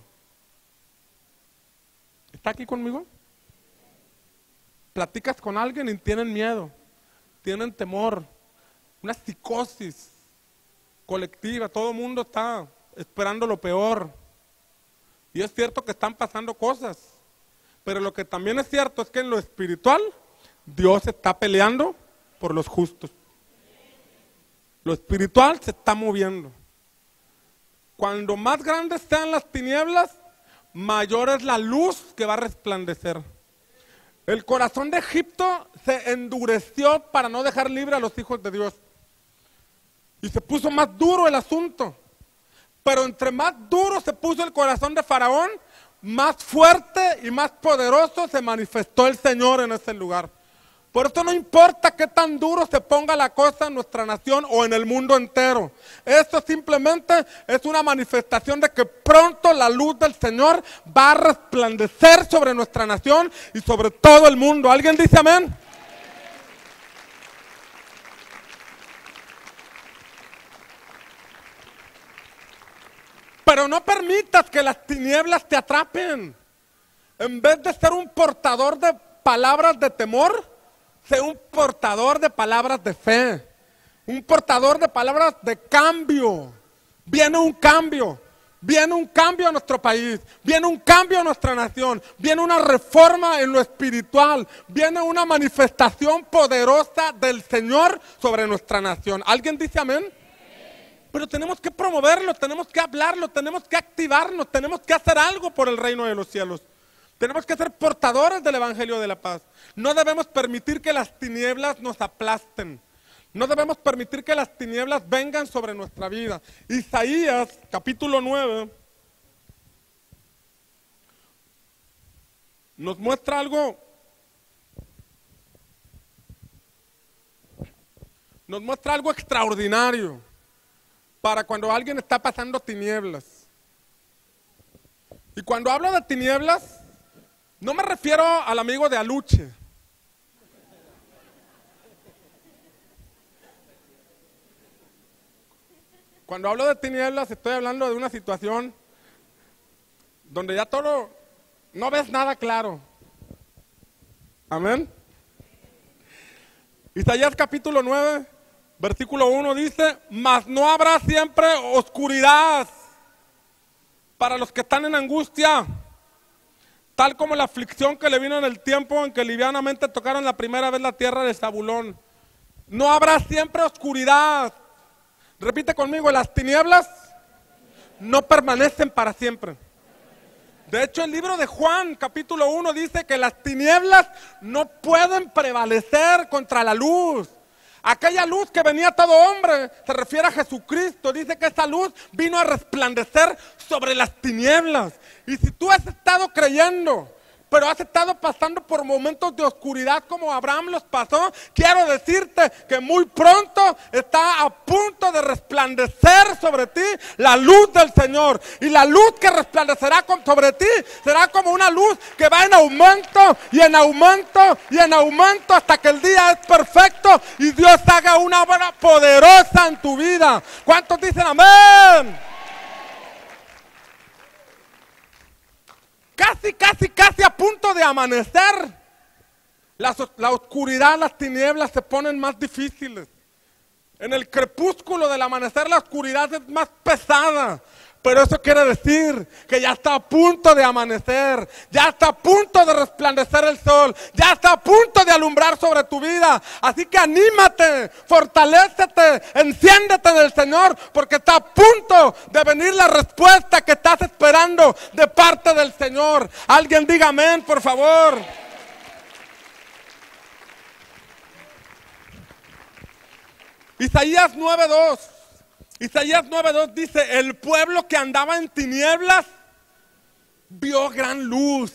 ¿Está aquí conmigo? Platicas con alguien y tienen miedo, tienen temor, una psicosis colectiva, todo el mundo está esperando lo peor. Y es cierto que están pasando cosas, pero lo que también es cierto es que en lo espiritual Dios está peleando por los justos. Lo espiritual se está moviendo. Cuando más grandes sean las tinieblas, mayor es la luz que va a resplandecer. El corazón de Egipto se endureció para no dejar libre a los hijos de Dios. Y se puso más duro el asunto. Pero entre más duro se puso el corazón de Faraón, más fuerte y más poderoso se manifestó el Señor en ese lugar. Por eso no importa qué tan duro se ponga la cosa en nuestra nación o en el mundo entero. Esto simplemente es una manifestación de que pronto la luz del Señor va a resplandecer sobre nuestra nación y sobre todo el mundo. ¿Alguien dice amén? Pero no permitas que las tinieblas te atrapen. En vez de ser un portador de palabras de temor, sé un portador de palabras de fe, un portador de palabras de cambio. Viene un cambio, Viene un cambio a nuestro país, viene un cambio a nuestra nación, viene una reforma en lo espiritual, viene una manifestación poderosa del Señor sobre nuestra nación. ¿Alguien dice amén? Pero tenemos que promoverlo, tenemos que hablarlo, tenemos que activarnos, tenemos que hacer algo por el reino de los cielos. Tenemos que ser portadores del Evangelio de la paz. No debemos permitir que las tinieblas nos aplasten. No debemos permitir que las tinieblas vengan sobre nuestra vida. Isaías, capítulo 9, nos muestra algo. Nos muestra algo extraordinario para cuando alguien está pasando tinieblas. Y cuando hablo de tinieblas, no me refiero al amigo de Aluche. Cuando hablo de tinieblas, estoy hablando de una situación donde ya todo, no ves nada claro. Amén. Isaías capítulo 9, versículo 1 dice: mas no habrá siempre oscuridad para los que están en angustia, tal como la aflicción que le vino en el tiempo en que livianamente tocaron la primera vez la tierra de Zabulón. No habrá siempre oscuridad. Repite conmigo: las tinieblas no permanecen para siempre. De hecho, el libro de Juan, capítulo 1, dice que las tinieblas no pueden prevalecer contra la luz. Aquella luz que venía a todo hombre, se refiere a Jesucristo. Dice que esa luz vino a resplandecer sobre las tinieblas. Y si tú has estado creyendo, pero has estado pasando por momentos de oscuridad como Abraham los pasó, quiero decirte que muy pronto está a punto de resplandecer sobre ti la luz del Señor. Y la luz que resplandecerá sobre ti será como una luz que va en aumento y en aumento y en aumento hasta que el día es perfecto y Dios haga una obra poderosa en tu vida. ¿Cuántos dicen amén? Casi a punto de amanecer, la oscuridad, las tinieblas se ponen más difíciles. En el crepúsculo del amanecer la oscuridad es más pesada. Pero eso quiere decir que ya está a punto de amanecer, ya está a punto de resplandecer el sol, ya está a punto de alumbrar sobre tu vida. Así que anímate, fortalécete, enciéndete en el Señor, porque está a punto de venir la respuesta que estás esperando de parte del Señor. Alguien diga amén, por favor. Isaías 9:2. Isaías 9:2 dice: el pueblo que andaba en tinieblas vio gran luz.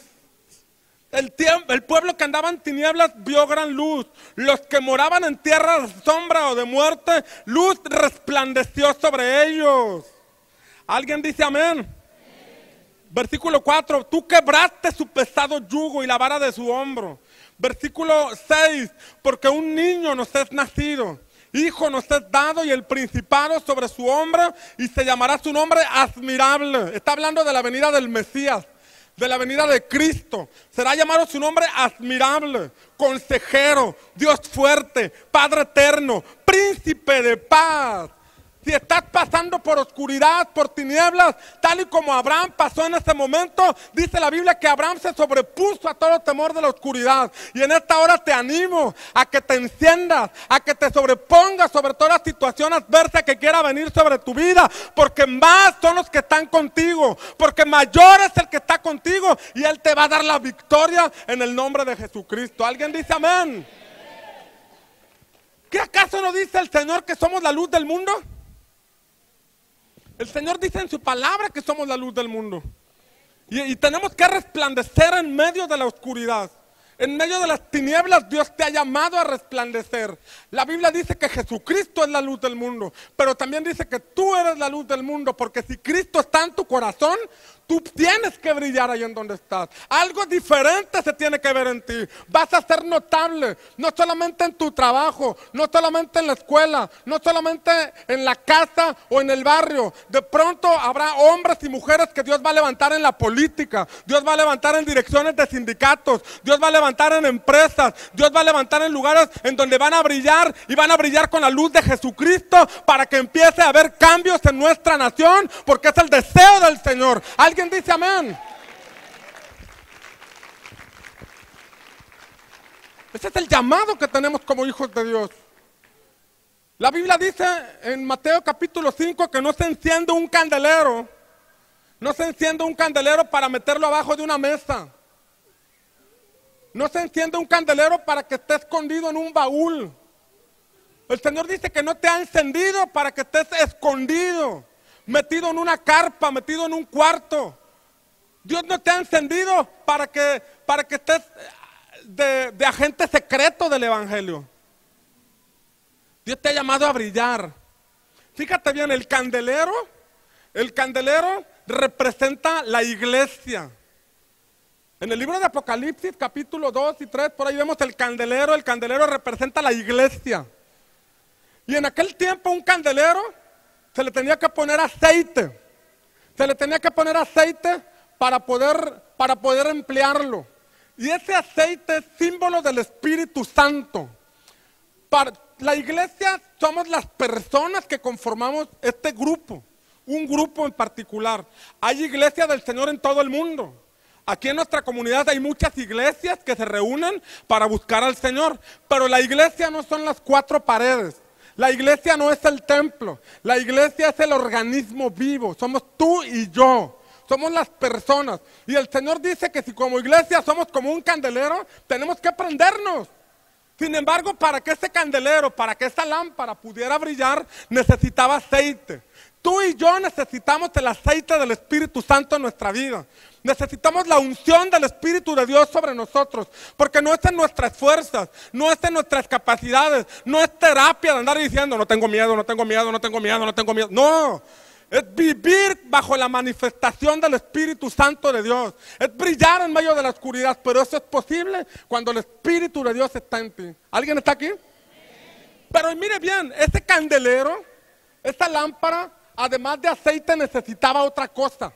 El pueblo que andaba en tinieblas vio gran luz. Los que moraban en tierra de sombra o de muerte, luz resplandeció sobre ellos. ¿Alguien dice amén? Versículo 4: tú quebraste su pesado yugo y la vara de su hombro. Versículo 6: porque un niño nos es nacido, hijo nos es dado, y el principado sobre su hombro, y se llamará su nombre admirable. Está hablando de la venida del Mesías, de la venida de Cristo. Será llamado su nombre admirable, consejero, Dios fuerte, Padre eterno, príncipe de paz. Si estás pasando por oscuridad, por tinieblas, tal y como Abraham pasó en ese momento, dice la Biblia que Abraham se sobrepuso a todo temor de la oscuridad. Y en esta hora te animo a que te enciendas, a que te sobrepongas sobre toda situación adversa que quiera venir sobre tu vida, porque más son los que están contigo, porque mayor es el que está contigo y Él te va a dar la victoria en el nombre de Jesucristo. ¿Alguien dice amén? ¿Qué acaso no dice el Señor que somos la luz del mundo? El Señor dice en su palabra que somos la luz del mundo. Y tenemos que resplandecer en medio de la oscuridad. En medio de las tinieblas Dios te ha llamado a resplandecer. La Biblia dice que Jesucristo es la luz del mundo, pero también dice que tú eres la luz del mundo, porque si Cristo está en tu corazón, Tú tienes que brillar ahí en donde estás. Algo diferente se tiene que ver en ti. Vas a ser notable, no solamente en tu trabajo, no solamente en la escuela, no solamente en la casa o en el barrio. De pronto habrá hombres y mujeres que Dios va a levantar en la política. Dios va a levantar en direcciones de sindicatos. Dios va a levantar en empresas. Dios va a levantar en lugares en donde van a brillar y van a brillar con la luz de Jesucristo para que empiece a haber cambios en nuestra nación, porque es el deseo del Señor. ¿Alguien dice amén? Ese es el llamado que tenemos como hijos de Dios. La Biblia dice en Mateo capítulo 5 que no se enciende un candelero. No se enciende un candelero para meterlo abajo de una mesa. No se enciende un candelero para que esté escondido en un baúl. El Señor dice que no te ha encendido para que estés escondido, metido en una carpa, metido en un cuarto. Dios no te ha encendido para que estés de agente secreto del Evangelio. Dios te ha llamado a brillar. Fíjate bien, el candelero representa la iglesia. En el libro de Apocalipsis, capítulo 2 y 3, por ahí vemos el candelero representa la iglesia. Y en aquel tiempo un candelero se le tenía que poner aceite. Se le tenía que poner aceite para poder emplearlo. Y ese aceite es símbolo del Espíritu Santo. Para la iglesia somos las personas que conformamos este grupo, un grupo en particular. Hay iglesia del Señor en todo el mundo. Aquí en nuestra comunidad hay muchas iglesias que se reúnen para buscar al Señor. Pero la iglesia no son las cuatro paredes. La iglesia no es el templo. La iglesia es el organismo vivo. Somos tú y yo. Somos las personas. Y el Señor dice que si como iglesia somos como un candelero, tenemos que prendernos. Sin embargo, para que ese candelero, para que esa lámpara pudiera brillar, necesitaba aceite. Tú y yo necesitamos el aceite del Espíritu Santo en nuestra vida. Necesitamos la unción del Espíritu de Dios sobre nosotros, porque no es en nuestras fuerzas, no es en nuestras capacidades, no es terapia de andar diciendo no tengo miedo, no tengo miedo, no tengo miedo, no tengo miedo. No, es vivir bajo la manifestación del Espíritu Santo de Dios, es brillar en medio de la oscuridad, pero eso es posible cuando el Espíritu de Dios está en ti. ¿Alguien está aquí? Pero mire bien, ese candelero, esa lámpara, además de aceite necesitaba otra cosa.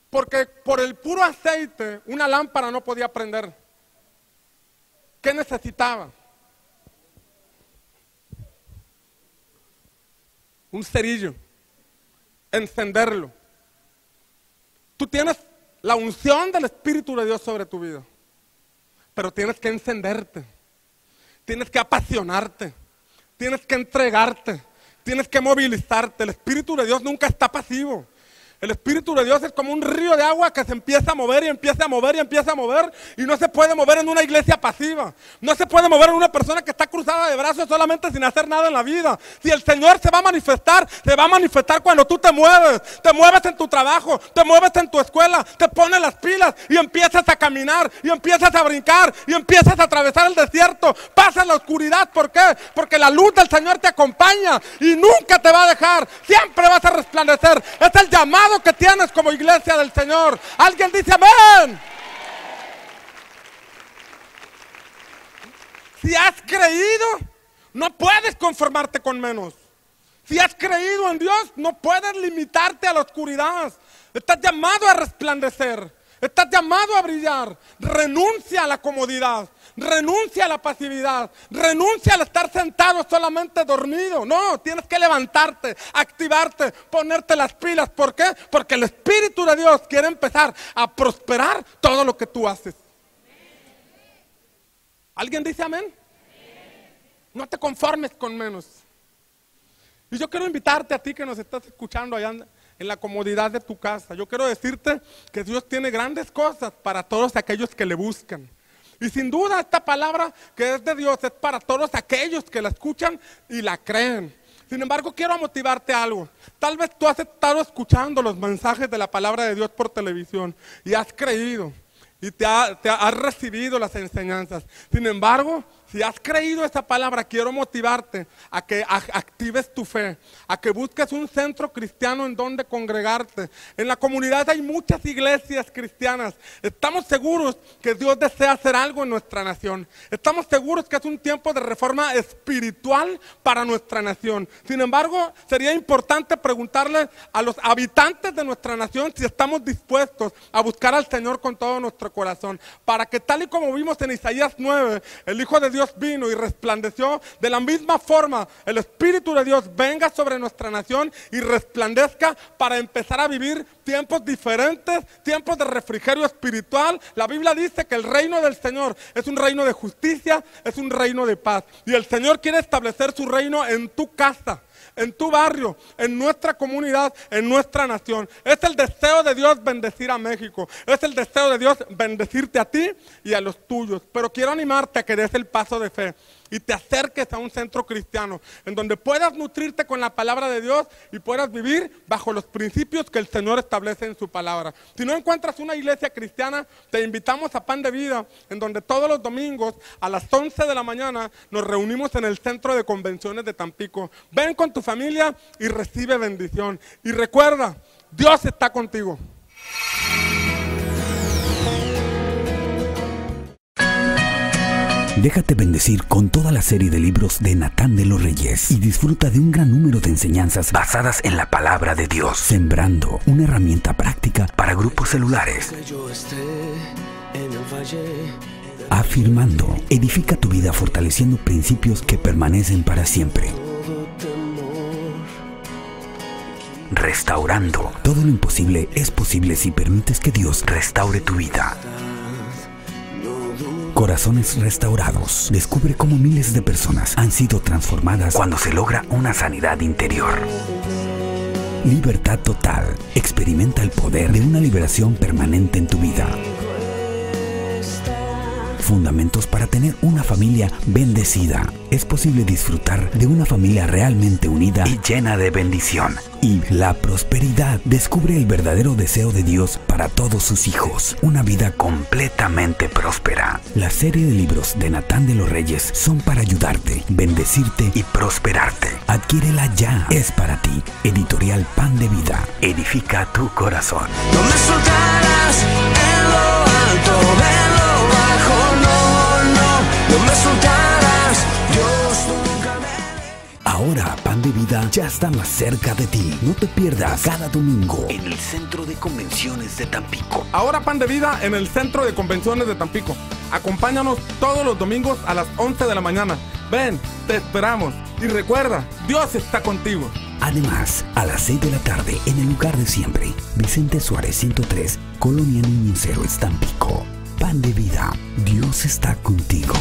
Porque por el puro aceite una lámpara no podía prender. ¿Qué necesitaba? Un cerillo. Encenderlo. Tú tienes la unción del Espíritu de Dios sobre tu vida. Pero tienes que encenderte. Tienes que apasionarte. Tienes que entregarte. Tienes que movilizarte. El Espíritu de Dios nunca está pasivo. El Espíritu de Dios es como un río de agua que se empieza a mover y empieza a mover y empieza a mover, y no se puede mover en una iglesia pasiva. No se puede mover en una persona que está cruzada de brazos solamente sin hacer nada en la vida. Si el Señor se va a manifestar cuando tú te mueves en tu trabajo, te mueves en tu escuela, te pones las pilas y empiezas a caminar y empiezas a brincar y empiezas a atravesar el desierto. Pasas la oscuridad, ¿por qué? Porque la luz del Señor te acompaña y nunca te va a dejar. Siempre vas a resplandecer. Es el llamado que tienes como iglesia del Señor. Alguien dice amén. Si has creído, no puedes conformarte con menos. Si has creído en Dios, no puedes limitarte a la oscuridad. Estás llamado a resplandecer. Estás llamado a brillar. Renuncia a la comodidad. Renuncia a la pasividad. Renuncia al estar sentado solamente dormido. No, tienes que levantarte, activarte, ponerte las pilas. ¿Por qué? Porque el Espíritu de Dios quiere empezar a prosperar todo lo que tú haces. ¿Alguien dice amén? No te conformes con menos. Y yo quiero invitarte a ti que nos estás escuchando allá en la comodidad de tu casa. Yo quiero decirte que Dios tiene grandes cosas para todos aquellos que le buscan. Y sin duda esta palabra que es de Dios es para todos aquellos que la escuchan y la creen. Sin embargo, quiero motivarte a algo. Tal vez tú has estado escuchando los mensajes de la palabra de Dios por televisión y has creído y has recibido las enseñanzas. Sin embargo, Si has creído esa palabra, quiero motivarte a que actives tu fe, a que busques un centro cristiano en donde congregarte. En la comunidad hay muchas iglesias cristianas. Estamos seguros que Dios desea hacer algo en nuestra nación. Estamos seguros que es un tiempo de reforma espiritual para nuestra nación. Sin embargo, sería importante preguntarle a los habitantes de nuestra nación si estamos dispuestos a buscar al Señor con todo nuestro corazón, para que tal y como vimos en Isaías 9, el Hijo de Dios vino y resplandeció, de la misma forma el Espíritu de Dios venga sobre nuestra nación y resplandezca para empezar a vivir tiempos diferentes, tiempos de refrigerio espiritual. La Biblia dice que el reino del Señor es un reino de justicia, es un reino de paz, y el Señor quiere establecer su reino en tu casa, en tu barrio, en nuestra comunidad, en nuestra nación. Es el deseo de Dios bendecir a México. Es el deseo de Dios bendecirte a ti y a los tuyos. Pero quiero animarte a que des el paso de fe y te acerques a un centro cristiano en donde puedas nutrirte con la palabra de Dios y puedas vivir bajo los principios que el Señor establece en su palabra. Si no encuentras una iglesia cristiana, te invitamos a Pan de Vida, en donde todos los domingos a las 11 de la mañana nos reunimos en el Centro de Convenciones de Tampico. Ven con tu familia y recibe bendición. Y recuerda, Dios está contigo. Déjate bendecir con toda la serie de libros de Natán de los Reyes y disfruta de un gran número de enseñanzas basadas en la palabra de Dios. Sembrando, una herramienta práctica para grupos celulares. Afirmando, edifica tu vida fortaleciendo principios que permanecen para siempre. Restaurando, todo lo imposible es posible si permites que Dios restaure tu vida. Corazones restaurados. Descubre cómo miles de personas han sido transformadas cuando se logra una sanidad interior. Libertad total. Experimenta el poder de una liberación permanente en tu vida. Fundamentos para tener una familia bendecida. Es posible disfrutar de una familia realmente unida y llena de bendición. Y la prosperidad. Descubre el verdadero deseo de Dios para todos sus hijos. Una vida completamente próspera. La serie de libros de Natán de los Reyes son para ayudarte, bendecirte y prosperarte. Adquiérela ya. Es para ti. Editorial Pan de Vida. Edifica tu corazón. No me soltarás en lo alto, en lo bajo, no me soltarás, Dios nunca me... Ahora Pan de Vida ya está más cerca de ti. No te pierdas cada domingo en el Centro de Convenciones de Tampico. Ahora Pan de Vida en el Centro de Convenciones de Tampico. Acompáñanos todos los domingos a las 11 de la mañana. Ven, te esperamos. Y recuerda, Dios está contigo. Además, a las 6 de la tarde, en el lugar de siempre, Vicente Suárez 103, Colonia Niños Héroes, Tampico. Pan de Vida, Dios está contigo.